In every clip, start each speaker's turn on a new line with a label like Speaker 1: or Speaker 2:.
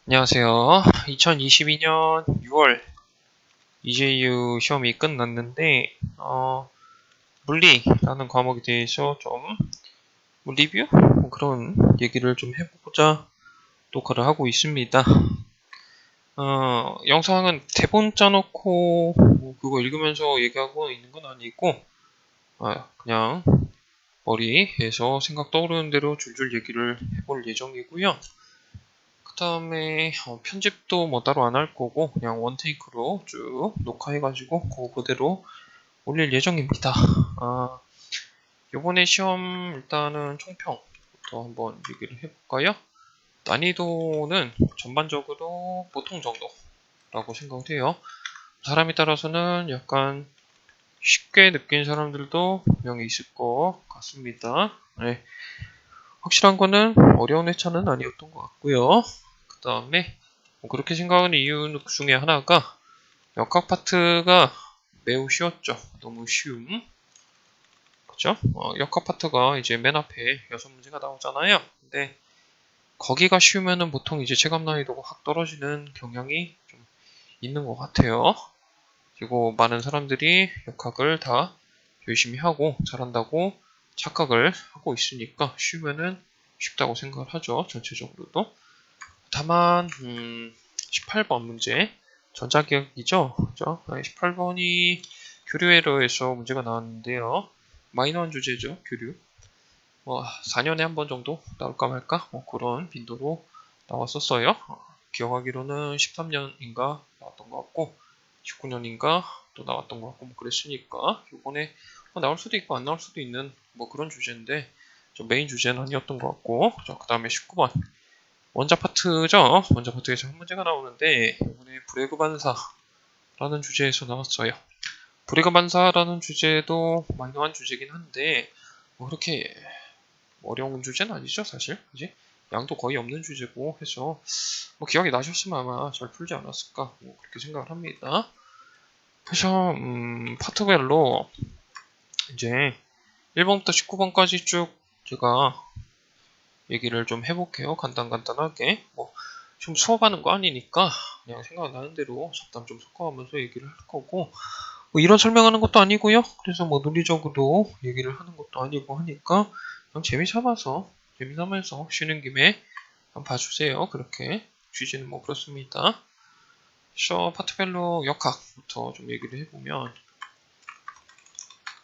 Speaker 1: 안녕하세요. 2022년 6월 EJU 시험이 끝났는데, 물리라는 과목에 대해서 뭐 리뷰? 뭐 그런 얘기를 좀 해보고자 녹화를 하고 있습니다. 영상은 대본 짜놓고 뭐 그거 읽으면서 얘기하고 있는 건 아니고, 그냥 머리에서 생각 떠오르는 대로 줄줄 얘기를 해볼 예정이고요. 그 다음에 편집도 뭐 따로 안 할 거고 그냥 원테이크로 쭉 녹화해가지고 그대로 올릴 예정입니다. 요번에 시험 일단은 총평부터 한번 얘기를 해볼까요? 난이도는 전반적으로 보통 정도라고 생각을 해요. 사람에 따라서는 약간 쉽게 느낀 사람들도 분명히 있을 것 같습니다. 네. 확실한 거는 어려운 회차는 아니었던 것 같고요. 그 다음에 그렇게 생각하는 이유 중에 하나가 역학 파트가 매우 쉬웠죠. 너무 쉬움. 그죠? 역학 파트가 이제 맨 앞에 6문제가 나오잖아요. 근데 거기가 쉬우면은 보통 이제 체감 난이도가 확 떨어지는 경향이 좀 있는 것 같아요. 그리고 많은 사람들이 역학을 다 열심히 하고 잘한다고 착각을 하고 있으니까 쉬우면은 쉽다고 생각을 하죠. 전체적으로도. 다만 18번 문제 전자기억이죠. 그죠? 18번이 교류 에러에서 문제가 나왔는데요. 마이너한 주제죠. 교류. 4년에 한 번 정도 나올까 말까 그런 빈도로 나왔었어요. 기억하기로는 13년인가 나왔던 것 같고 19년인가 또 나왔던 것 같고 그랬으니까 이번에 나올 수도 있고 안 나올 수도 있는 그런 주제인데 좀 메인 주제는 아니었던 것 같고 그 다음에 19번 원자 파트죠. 원자 파트에서 한 문제가 나오는데 이번에 브레그 반사라는 주제에서 나왔어요. 브레그 반사라는 주제도 마이너한 주제긴 한데 그렇게 어려운 주제는 아니죠, 사실. 그지? 양도 거의 없는 주제고 해서 기억이 나셨으면 아마 잘 풀지 않았을까 그렇게 생각을 합니다. 그래서 파트별로 이제 1번부터 19번까지 쭉 제가 얘기를 좀 해볼게요. 간단하게. 좀 수업하는 거 아니니까 그냥 생각나는 대로 잡담 좀 섞어가면서 얘기를 할 거고 이런 설명하는 것도 아니고요. 그래서 논리적으로 얘기를 하는 것도 아니고 하니까 그냥 재미삼아서 쉬는 김에 한번 봐주세요. 그렇게 취지는 그렇습니다. 그래서 파트별로 역학부터 좀 얘기를 해보면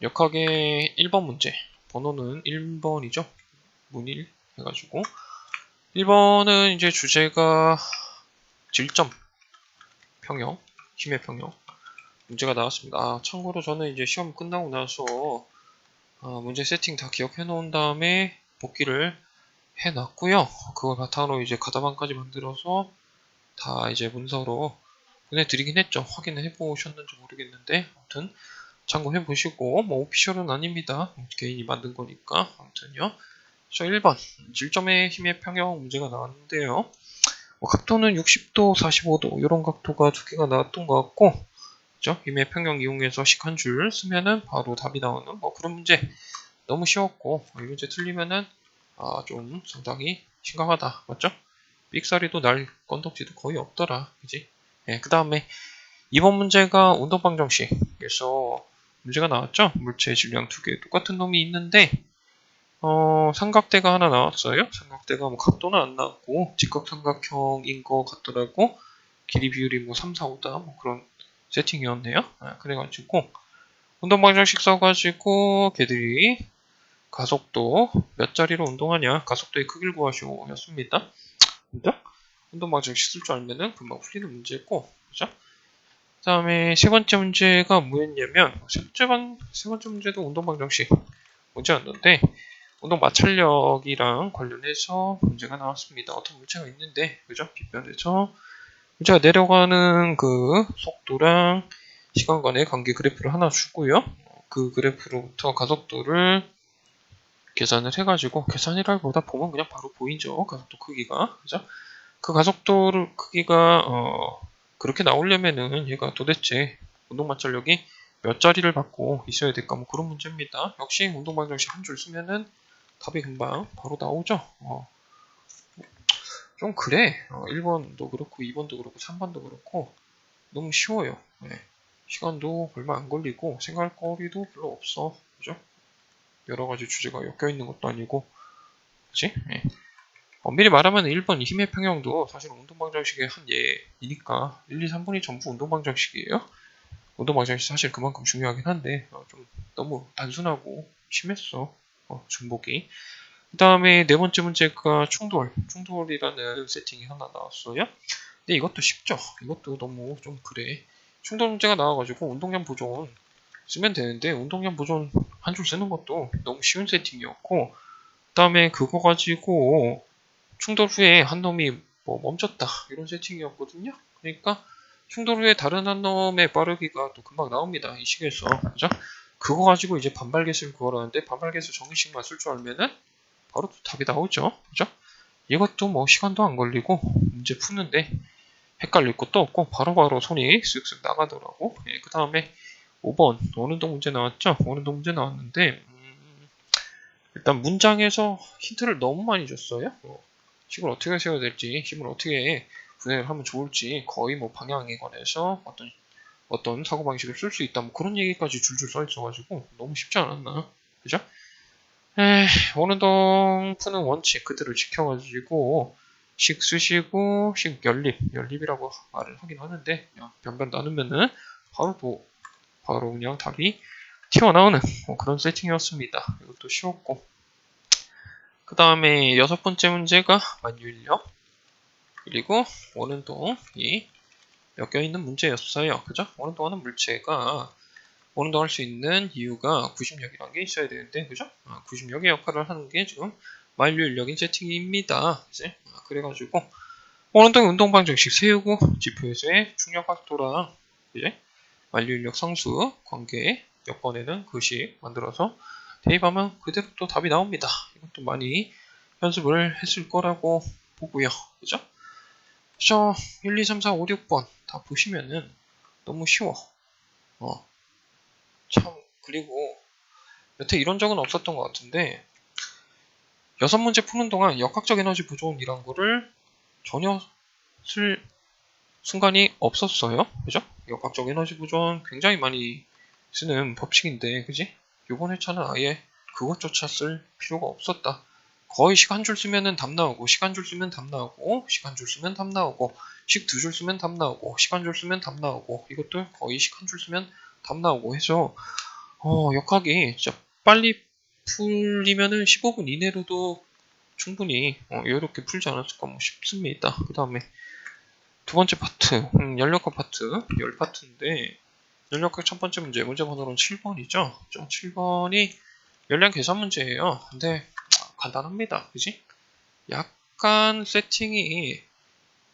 Speaker 1: 역학의 1번 문제 번호는 1번이죠. 문일 해가지고 1번은 이제 주제가 질점 평형, 힘의 평형 문제가 나왔습니다. 참고로 저는 이제 시험 끝나고 나서 문제 세팅 다 기억해 놓은 다음에 복기를 해 놨고요. 그걸 바탕으로 이제 가다반까지 만들어서 다 이제 문서로 보내드리긴 했죠. 확인을 해보셨는지 모르겠는데 아무튼 참고해 보시고 오피셜은 아닙니다. 개인이 만든 거니까 아무튼요. 저 1번 질점의 힘의 평형 문제가 나왔는데요. 각도는 60도, 45도 이런 각도가 두 개가 나왔던 것 같고 그죠? 힘의 평형 이용해서 식 한 줄 쓰면은 바로 답이 나오는 그런 문제 너무 쉬웠고 이 문제 틀리면은 좀 상당히 심각하다 맞죠? 삑사리도 날 건덕지도 거의 없더라 그지? 예, 그 다음에 이번 문제가 운동방정식에서 문제가 나왔죠? 물체 질량 두 개 똑같은 놈이 있는데 삼각대가 하나 나왔어요. 삼각대가 각도는 안 나왔고 직각삼각형인 것 같더라고. 길이 비율이 3, 4, 5다 그런 세팅이었네요. 그래가지고 운동방정식 써가지고 걔들이 가속도 몇 자리로 운동하냐 가속도의 크기를 구하시오 였습니다. 그죠? 운동방정식 쓸 줄 알면은 금방 풀리는 문제였고 그죠? 그 다음에 세 번째 문제가 뭐였냐면 세 번째 문제도 운동방정식 문제였는데 운동 마찰력이랑 관련해서 문제가 나왔습니다. 어떤 문제가 있는데 그죠? 빗변에서 문제가 내려가는 그 속도랑 시간 간의 관계 그래프를 하나 주고요. 그 그래프로부터 가속도를 계산을 해가지고 계산이라기보다 보면 그냥 바로 보이죠. 가속도 크기가 그죠? 그 가속도 크기가 그렇게 나오려면은 얘가 도대체 운동 마찰력이 몇 자리를 받고 있어야 될까 그런 문제입니다. 역시 운동 방정식 한 줄 쓰면은 답이 금방 바로 나오죠. 좀 그래. 1번도 그렇고 2번도 그렇고 3번도 그렇고 너무 쉬워요. 네. 시간도 얼마 안 걸리고 생각거리도 별로 없어. 그죠? 여러 가지 주제가 엮여 있는 것도 아니고, 그치? 네. 엄밀히 말하면 1번 힘의 평형도 사실 운동방정식의 한 예이니까 1, 2, 3번이 전부 운동방정식이에요. 운동방정식 사실 그만큼 중요하긴 한데 좀 너무 단순하고 심했어. 중복이. 그 다음에 네 번째 문제가 충돌이라는 세팅이 하나 나왔어요. 근데 이것도 쉽죠. 이것도 너무 좀 그래. 충돌 문제가 나와가지고 운동량 보존 쓰면 되는데 운동량 보존 한 줄 쓰는 것도 너무 쉬운 세팅이었고, 그 다음에 그거 가지고 충돌 후에 한 놈이 뭐 멈췄다 이런 세팅이었거든요. 그러니까 충돌 후에 다른 한 놈의 빠르기가 또 금방 나옵니다. 이 식에서. 그죠? 그거 가지고 이제 반발계수를 구하라는데 반발계수 정의식만 쓸 줄 알면은 바로 또 답이 나오죠. 그죠? 이것도 뭐 시간도 안 걸리고 문제 푸는데 헷갈릴 것도 없고 바로바로 손이 쓱쓱 나가더라고. 예, 그 다음에 5번 어느동 문제 나왔죠? 어느동 문제 나왔는데 일단 문장에서 힌트를 너무 많이 줬어요. 식을 어떻게 세워야 될지, 힘을 어떻게 분해를 하면 좋을지, 거의 뭐 방향에 관해서 어떤 사고방식을 쓸 수 있다, 뭐 그런 얘기까지 줄줄 써 있어가지고 너무 쉽지 않았나. 그죠? 원운동 푸는 원칙 그대로 지켜가지고 식 쓰시고 식 연립이라고 말을 하긴 하는데 변변 나누면은 바로 그냥 답이 튀어나오는 뭐 그런 세팅이었습니다. 이것도 쉬웠고, 그 다음에 여섯 번째 문제가 만유인력 그리고 원운동이 엮여 있는 문제였어요. 그죠? 원운동하는 물체가 원운동할 수 있는 이유가 구심력이라는 게 있어야 되는데, 그죠? 구심력의 역할을 하는 게 지금 만유인력인 세팅입니다. 이제 그래가지고 원운동 운동 방정식 세우고 지표에서의 충격 각도랑 이제 만유인력 상수 관계 몇 번에는 그 식 만들어서 대입하면 그대로 또 답이 나옵니다. 이것도 많이 연습을 했을 거라고 보고요. 그죠? 그죠? 1, 2, 3, 4, 5, 6번 다 보시면은 너무 쉬워. 참, 그리고 여태 이런 적은 없었던 것 같은데, 여섯 문제 푸는 동안 역학적 에너지 보존이란 거를 전혀 쓸 순간이 없었어요. 그죠? 역학적 에너지 보존 굉장히 많이 쓰는 법칙인데, 그지? 요번 회차는 아예 그것조차 쓸 필요가 없었다. 거의 식 한 줄 쓰면은 답 나오고, 식 한 줄 쓰면 답 나오고, 식 한 줄 쓰면 답 나오고, 식 두 줄 쓰면 답 나오고, 식 한 줄 쓰면 답 나오고, 이것도 거의 식 한 줄 쓰면 답 나오고 해서, 역학이 진짜 빨리 풀리면은 15분 이내로도 충분히 여유롭게 풀지 않았을까 뭐 싶습니다. 그 다음에 두 번째 파트, 연력학 파트, 열 파트인데, 연력학 첫 번째 문제 번호로는 7번이죠. 7번이 연량 계산 문제예요. 근데 간단합니다. 그지? 약간 세팅이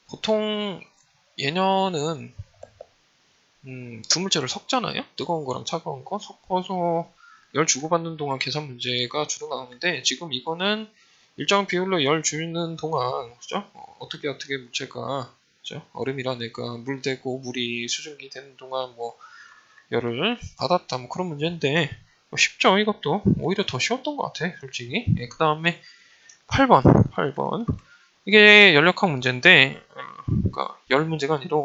Speaker 1: 보통 얘년은 두 물체를 섞잖아요. 뜨거운 거랑 차가운 거 섞어서 열 주고받는 동안 계산 문제가 주로 나오는데, 지금 이거는 일정 비율로 열 주는 동안 그죠? 어떻게 물체가 그죠? 얼음이란 애가 물 되고 물이 수증기 되는 동안 뭐 열을 받았다 뭐 그런 문제인데 쉽죠. 이것도 오히려 더 쉬웠던 것 같아 솔직히. 그 다음에 8번 이게 연력학 문제인데 그러니까 열 문제가 아니라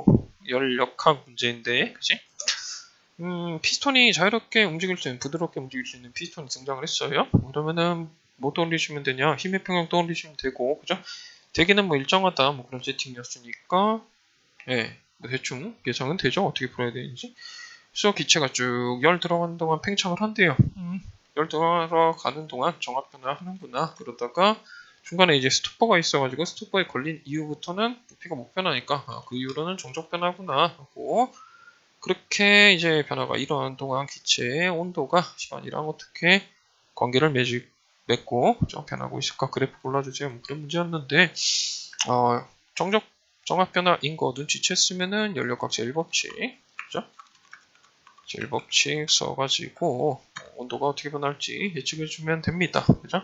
Speaker 1: 연력학 문제인데, 그치? 피스톤이 자유롭게 움직일 수 있는, 부드럽게 움직일 수 있는 피스톤이 등장을 했어요. 그러면은 뭐 떠올리시면 되냐? 힘의 평형 떠올리시면 되고, 그죠? 대기는 뭐 일정하다, 뭐 그런 세팅이었으니까, 예, 뭐 대충 예상은 되죠? 어떻게 풀어야 되는지. 그래서 기체가 쭉 열 들어가는 동안 팽창을 한대요. 열 들어가는 동안 정압 변화 하는구나. 그러다가 중간에 이제 스토퍼가 있어가지고 스토퍼에 걸린 이후부터는 부피가 못 변하니까 그 이후로는 정적 변화구나 하고, 그렇게 이제 변화가 일어나는 동안 기체의 온도가 시간이랑 어떻게 관계를 맺고 좀 변하고 있을까 그래프 골라주세요. 뭐 그런 문제였는데 정적 정압 변화인 거 눈치챘으면은 연력학 제1법칙 그죠? 제1법칙 써가지고 온도가 어떻게 변할지 예측해주면 됩니다. 그죠?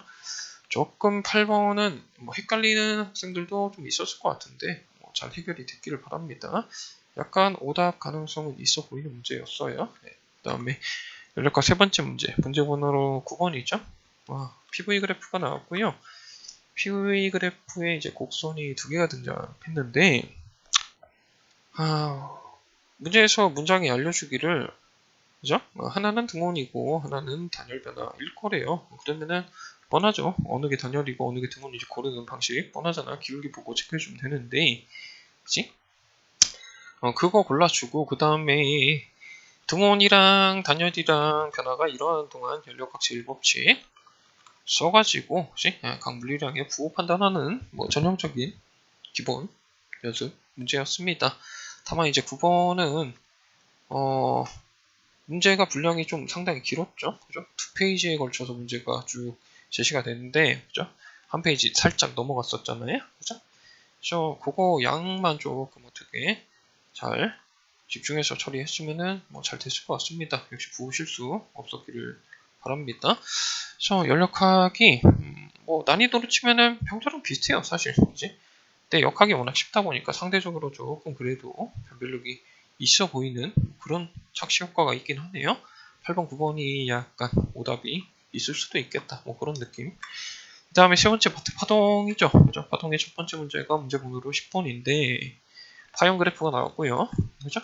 Speaker 1: 조금 8번은 뭐 헷갈리는 학생들도 좀 있었을 것 같은데 잘 해결이 됐기를 바랍니다. 약간 오답 가능성은 있어 보이는 문제였어요. 네. 그 다음에 연력학 세 번째 문제 번호로 9번이죠. PV 그래프가 나왔고요. PV 그래프에 이제 곡선이 두 개가 등장했는데, 문제에서 문장이 알려주기를, 그죠? 하나는 등원이고 하나는 단열 변화일 거래요. 그러면은 뻔하죠. 어느 게 단열이고 어느 게 등원인지 고르는 방식 뻔하잖아. 기울기 보고 체크해주면 되는데, 그치? 그거 골라주고 그 다음에 등원이랑 단열이랑 변화가 일어나는 동안 연료각질 법칙 써가지고, 그치? 각 물리량의 부호 판단하는 뭐 전형적인 기본 연습 문제였습니다. 다만 이제 9번은 문제가 분량이 좀 상당히 길었죠. 그죠? 두 페이지에 걸쳐서 문제가 쭉 제시가 됐는데, 그죠? 한 페이지 살짝 넘어갔었잖아요. 그죠? 그래서 그거 양만 조금 어떻게 잘 집중해서 처리했으면은 뭐 잘 됐을 것 같습니다. 역시 부호 실수 없었기를 바랍니다. 그래서 연력학이 뭐 난이도로 치면은 평소랑 비슷해요, 사실. 그지? 근데 역학이 워낙 쉽다 보니까 상대적으로 조금 그래도 변별력이 있어 보이는 그런 착시 효과가 있긴 하네요. 8번, 9번이 약간 오답이 있을 수도 있겠다. 뭐 그런 느낌. 그 다음에 세 번째 파트 파동이죠. 그죠? 파동의 첫 번째 문제가 문제 번호로 10번인데 파형 그래프가 나왔고요. 그죠?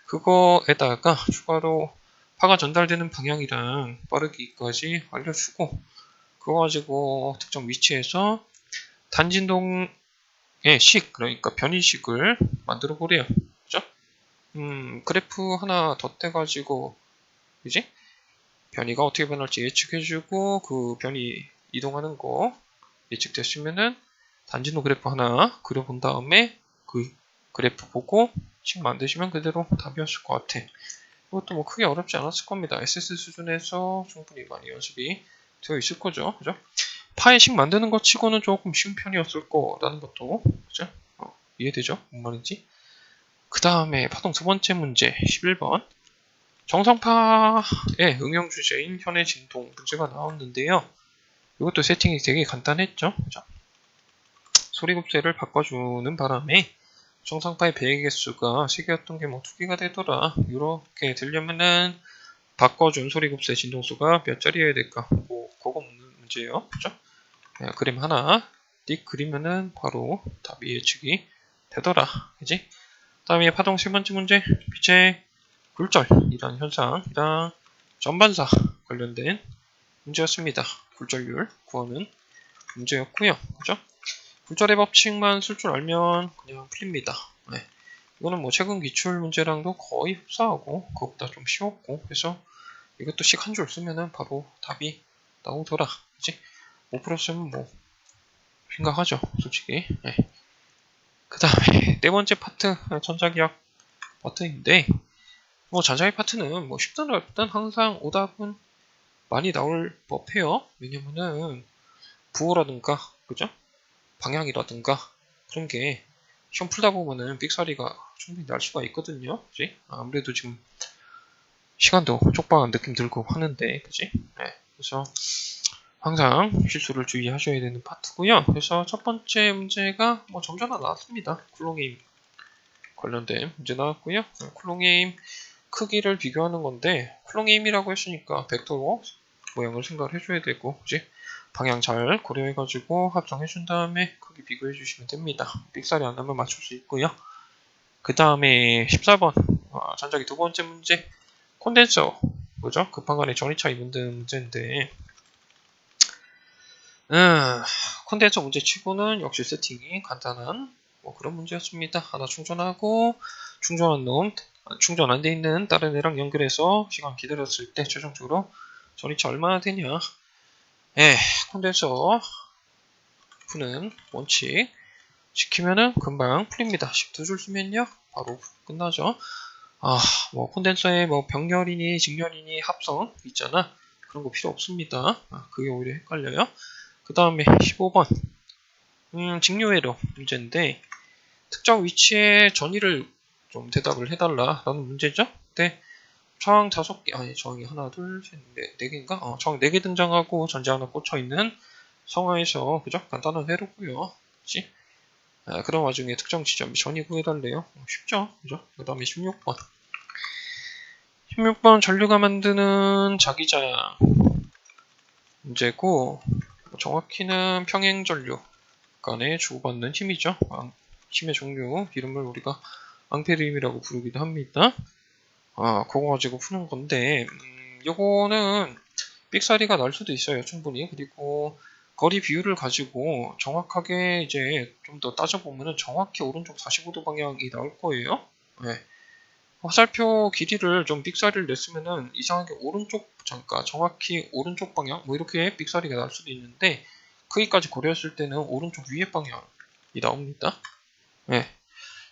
Speaker 1: 그거에다가 추가로 파가 전달되는 방향이랑 빠르기까지 알려주고 그거 가지고 특정 위치에서 단진동의 식, 그러니까 변이식을 만들어 보래요. 그죠? 그래프 하나 덧대가지고, 그지? 변이가 어떻게 변할지 예측해주고, 그 변이 이동하는 거 예측됐으면은 단진도 그래프 하나 그려본 다음에 그 그래프 보고 식 만드시면 그대로 답이었을 것 같아. 이것도 뭐 크게 어렵지 않았을 겁니다. SS 수준에서 충분히 많이 연습이 되어 있을 거죠. 그죠? 파의 식 만드는 것 치고는 조금 쉬운 편이었을 거라는 것도, 그죠? 이해되죠? 뭔 말인지? 그 다음에 파동 두 번째 문제 11번 정성파의 응용 주제인 현의 진동 문제가 나왔는데요. 이것도 세팅이 되게 간단했죠. 그죠? 소리급세를 바꿔주는 바람에 정성파의 배의 개수가 3개였던 게 뭐 2개가 되더라. 이렇게 되려면은 바꿔준 소리급세 진동수가 몇 자리여야 될까? 뭐 그거 묻는 문제예요. 그죠? 그림 하나 띡 그리면은 바로 답이 예측이 되더라. 그지? 다음에 파동 세 번째 문제 빛의 굴절이라는 현상이랑 전반사 관련된 문제였습니다. 굴절률 구하는 문제였고요. 그죠? 굴절의 법칙만 쓸 줄 알면 그냥 풀립니다. 네. 이거는 뭐 최근 기출 문제랑도 거의 흡사하고 그것보다 좀 쉬웠고 그래서 이것도 식 한 줄 쓰면은 바로 답이 나오더라. 그치? 5% 쓰면 뭐 심각하죠, 솔직히. 네. 그 다음에 네 번째 파트 전자기학 파트인데 뭐 전자기학 파트는 뭐 쉽든 어렵든 항상 오답은 많이 나올 법해요. 왜냐면은 부호라든가 그죠? 방향이라든가 그런 게 시험 풀다 보면은 삑사리가 충분히 날 수가 있거든요. 그지? 아무래도 지금 시간도 촉박한 느낌 들고 하는데 그지? 네. 그래서 항상 실수를 주의하셔야 되는 파트고요. 그래서 첫 번째 문제가 뭐 점잖아 나왔습니다. 쿨롱게임 관련된 문제 나왔고요. 쿨롱게임 크기를 비교하는 건데 쿨롱게임이라고 했으니까 벡터 모양을 생각을 해줘야 되고 그지? 방향 잘 고려해가지고 합성해준 다음에 크기 비교해주시면 됩니다. 삑사리 안 나면 맞출 수 있고요. 그 다음에 14번 전자기 두 번째 문제 콘덴서 그죠? 급한간에 전이차이 문제인데 콘덴서 문제 치고는 역시 세팅이 간단한 뭐 그런 문제였습니다. 하나 충전하고 충전한 놈 충전 안 돼 있는 다른 애랑 연결해서 시간 기다렸을 때 최종적으로 전이차 얼마나 되냐. 콘덴서 푸는 원칙 지키면은 금방 풀립니다. 12줄 쓰면요 바로 끝나죠. 뭐 콘덴서에 뭐 병렬이니 직렬이니 합성 있잖아. 그런 거 필요 없습니다. 그게 오히려 헷갈려요. 그 다음에 15번 직류회로 문제인데 특정 위치에 전위를 좀 대답을 해달라라는 문제죠. 네. 저항 5개, 아니 저항이 하나, 둘, 셋, 넷, 4개인가? 저항 4개 등장하고 전지 하나 꽂혀있는 상황에서 그죠? 간단한 회로고요. 그치? 그런 와중에 특정 지점에 전위 구해달래요. 쉽죠? 그죠? 그 다음에 16번. 16번 전류가 만드는 자기장 문제고 정확히는 평행전류 간에 주고받는 힘이죠. 힘의 종류, 이름을 우리가 앙페르 힘이라고 부르기도 합니다. 그거 가지고 푸는 건데, 요거는 삑사리가 날 수도 있어요, 충분히. 그리고 거리 비율을 가지고 정확하게 이제 좀 더 따져보면은 정확히 오른쪽 45도 방향이 나올 거예요. 네. 화살표 길이를 좀 삑사리를 냈으면은 이상하게 오른쪽 잠깐 정확히 오른쪽 방향 뭐 이렇게 삑사리가 날 수도 있는데, 크기까지 고려했을 때는 오른쪽 위에 방향이 나옵니다. 네.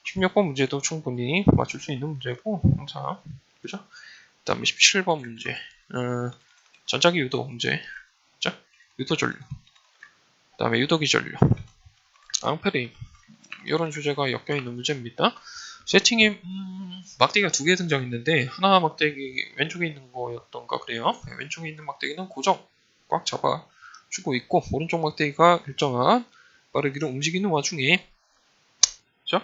Speaker 1: 16번 문제도 충분히 맞출 수 있는 문제고, 항상 그죠? 그 다음에 17번 문제, 전자기 유도 문제, 자, 유도 전류, 그 다음에 유도기 전류, 앙페르 이런 주제가 엮여 있는 문제입니다. 세팅이 막대기가 두 개 등장했는데, 하나 막대기 왼쪽에 있는 거였던가 그래요. 네, 왼쪽에 있는 막대기는 고정 꽉 잡아주고 있고, 오른쪽 막대기가 일정한 빠르기로 움직이는 와중에 그죠?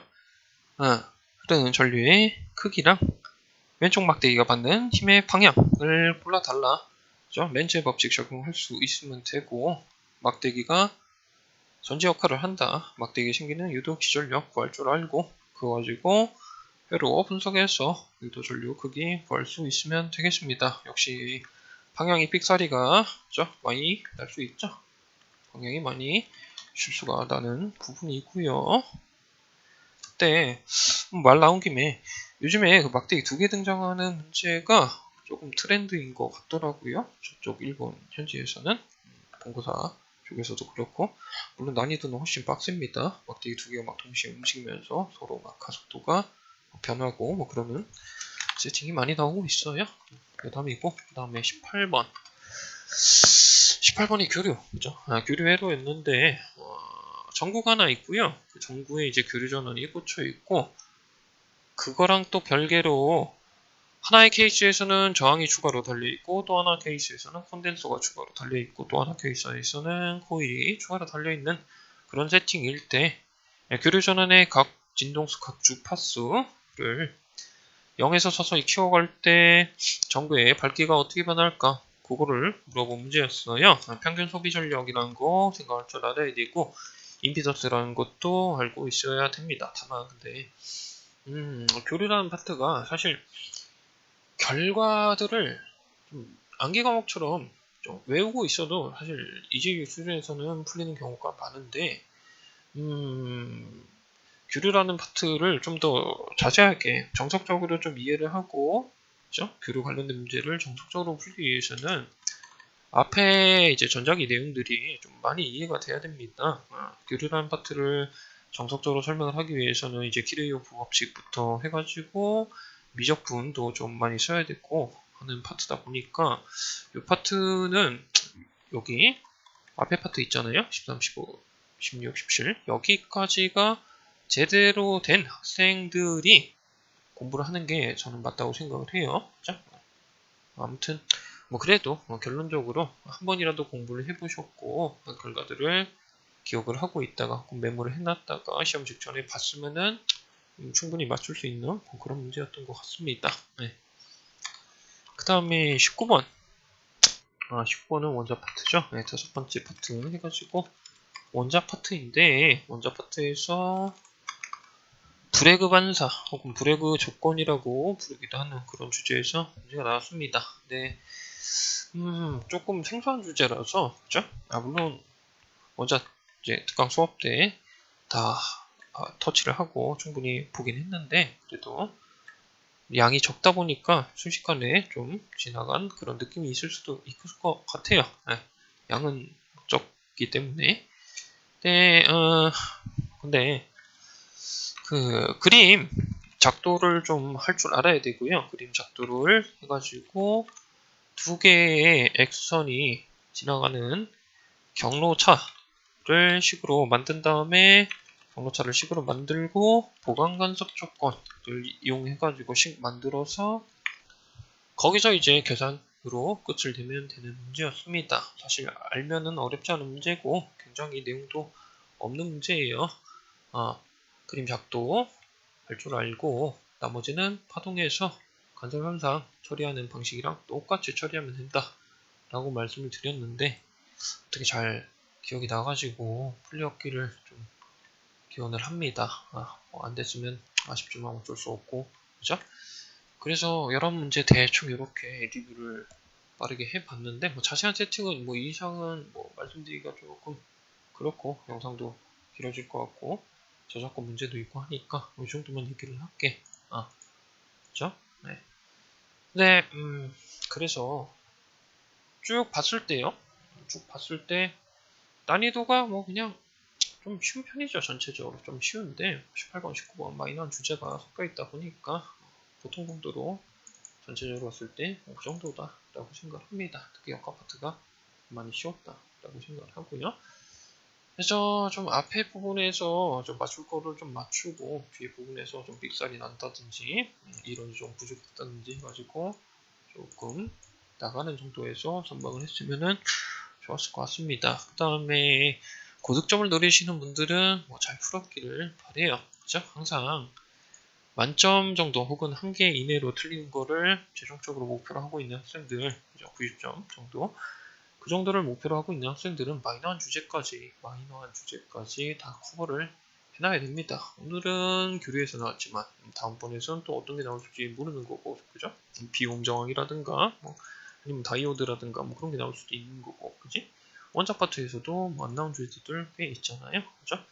Speaker 1: 흐르는 전류의 크기랑 왼쪽 막대기가 받는 힘의 방향을 골라 달라. 그죠? 렌즈의 법칙 적용할 수 있으면 되고, 막대기가 전지 역할을 한다. 막대기에 생기는 유도 기전력 구할 줄 알고, 그거 가지고 회로 분석해서 유도 전류 크기 구할 수 있으면 되겠습니다. 역시 방향이 삑사리가 많이 날 수 있죠. 방향이 많이 실수가 나는 부분이고요. 그때 말 나온 김에 요즘에 그 막대기 두 개 등장하는 문제가 조금 트렌드인 것 같더라고요. 저쪽 일본 현지에서는 본고사 쪽에서도 그렇고, 물론 난이도는 훨씬 빡셉니다. 막대기 두 개가 막 동시에 움직이면서 서로 막 가속도가 변하고 뭐 그러는 세팅이 많이 나오고 있어요. 그 다음이고, 그 다음에 18번. 18번이 교류, 그죠? 교류 회로였는데, 전구가 하나 있고요. 그 전구에 이제 교류 전원이 꽂혀 있고, 그거랑 또 별개로 하나의 케이스에서는 저항이 추가로 달려있고, 또 하나 케이스에서는 콘덴서가 추가로 달려있고, 또 하나 케이스에서는 코일이 추가로 달려있는 그런 세팅일 때, 교류 전원의 각 진동수, 각 주파수를 0에서 서서히 키워갈 때 전구의 밝기가 어떻게 변할까? 그거를 물어본 문제였어요. 평균 소비 전력이라는 거 생각할 줄 알아야 되고, 임피던스라는 것도 알고 있어야 됩니다. 다만 근데 교류라는 파트가 사실 결과들을 좀 암기 과목처럼 좀 외우고 있어도 사실 이지 수준에서는 풀리는 경우가 많은데, 교류라는 파트를 좀 더 자세하게 정석적으로 좀 이해를 하고, 그죠? 교류 관련된 문제를 정석적으로 풀기 위해서는 앞에 이제 전자기 내용들이 좀 많이 이해가 돼야 됩니다. 교류라는 파트를 정석적으로 설명을 하기 위해서는 이제 키르요프 법칙부터 해가지고 미적분도 좀 많이 써야 되고 하는 파트다 보니까, 이 파트는 여기 앞에 파트 있잖아요. 13, 15, 16, 17 여기까지가 제대로 된 학생들이 공부를 하는 게 저는 맞다고 생각을 해요. 그죠? 아무튼 뭐 그래도 결론적으로 한 번이라도 공부를 해보셨고 그 결과들을 기억을 하고 있다가 꼭 메모를 해놨다가 시험 직전에 봤으면은 충분히 맞출 수 있는 그런 문제였던 것 같습니다. 네. 그 다음에 19번. 19번은 원자 파트죠. 네, 다섯 번째 파트 해가지고 원자 파트인데, 원자 파트에서 브래그 반사 혹은 브래그 조건이라고 부르기도 하는 그런 주제에서 문제가 나왔습니다. 네, 조금 생소한 주제라서, 그죠? 물론 원자 이제 특강 수업 때 다 터치를 하고 충분히 보긴 했는데, 그래도 양이 적다 보니까 순식간에 좀 지나간 그런 느낌이 있을 수도 있을 것 같아요. 네, 양은 적기 때문에. 네, 근데 그 그림 작도를 좀 할 줄 알아야 되고요. 그림 작도를 해가지고 두 개의 X선이 지나가는 경로차를 식으로 만든 다음에, 경로차를 식으로 만들고 보강 간섭 조건을 이용해가지고 식 만들어서 거기서 이제 계산으로 끝을 내면 되는 문제였습니다. 사실 알면은 어렵지 않은 문제고 굉장히 내용도 없는 문제예요. 그림 작도 할 줄 알고 나머지는 파동에서 간섭 현상 처리하는 방식이랑 똑같이 처리하면 된다 라고 말씀을 드렸는데, 어떻게 잘 기억이 나가지고 풀이었기를 좀 기원을 합니다. 뭐 안 됐으면 아쉽지만 어쩔 수 없고, 그죠? 그래서 여러 문제 대충 이렇게 리뷰를 빠르게 해봤는데, 뭐 자세한 세팅은 뭐 이 이상은 뭐 말씀드리기가 조금 그렇고, 영상도 길어질 것 같고, 저작권 문제도 있고 하니까 이 정도만 얘기를 할게. 그죠? 네. 네, 그래서 쭉 봤을 때요. 쭉 봤을 때 난이도가 뭐 그냥 좀 쉬운 편이죠. 전체적으로 좀 쉬운데 18번, 19번 마이너한 주제가 섞여 있다 보니까 보통 정도로 전체적으로 봤을 때 그 정도다라고 생각합니다. 특히 역학 파트가 많이 쉬웠다라고 생각을 하고요. 그래서 좀 앞에 부분에서 좀 맞출 거를 좀 맞추고 뒤에 부분에서 좀 삑살이 난다든지 이론이 좀 부족했다든지 해가지고 조금 나가는 정도에서 선방을 했으면은 좋았을 것 같습니다. 그 다음에 고득점을 노리시는 분들은 뭐 잘 풀었기를 바래요. 그죠? 항상 만점 정도 혹은 한 개 이내로 틀리는 거를 최종적으로 목표로 하고 있는 학생들, 그죠? 90점 정도. 그 정도를 목표로 하고 있는 학생들은 마이너한 주제까지 다 커버를 해놔야 됩니다. 오늘은 교류에서 나왔지만 다음번에선 또 어떤 게 나올지 모르는 거고, 그죠? 비용 정황이라든가 뭐 아니면 다이오드라든가 뭐 그런 게 나올 수도 있는 거고, 그지? 원작 파트에서도 뭐 안 나온 주제들 꽤 있잖아요, 그죠?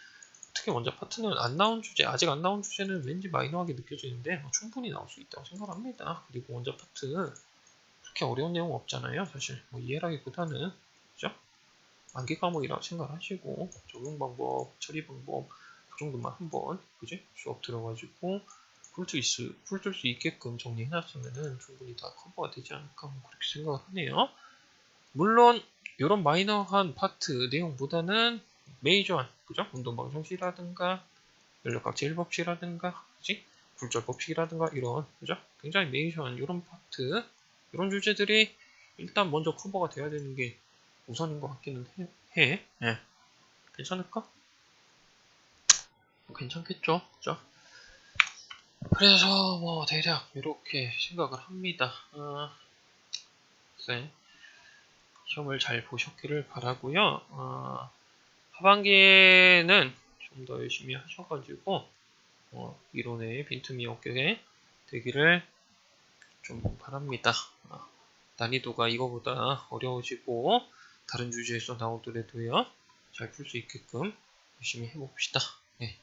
Speaker 1: 특히 원작 파트는 안 나온 주제, 아직 안 나온 주제는 왠지 마이너하게 느껴지는데 충분히 나올 수 있다고 생각합니다. 그리고 원작 파트 그렇게 어려운 내용 없잖아요, 사실. 뭐 이해라기보다는, 그죠? 암기 과목이라고 생각하시고 적용 방법, 처리 방법 그 정도만 한번, 그지? 수업 들어가지고 풀 수 있게끔 정리해놨으면은 충분히 다 커버가 되지 않을까 뭐 그렇게 생각을 하네요. 물론 이런 마이너한 파트 내용보다는 메이저한, 그죠? 운동방정식이라든가 연력각제 1법칙이라든가, 그지? 굴절법칙이라든가 이런, 그죠? 굉장히 메이저한 이런 파트, 이런 주제들이 일단 먼저 커버가 돼야 되는 게 우선인 것 같기는 해. 예. 괜찮을까? 괜찮겠죠? 그죠? 그래서 뭐 대략 이렇게 생각을 합니다. 네. 시험을 잘 보셨기를 바라고요. 하반기에는 좀 더 열심히 하셔가지고 이론의 빈틈이 없게 되기를 좀 바랍니다. 난이도가 이거보다 어려워지고 다른 주제에서 나오더라도요 잘 풀 수 있게끔 열심히 해봅시다. 네.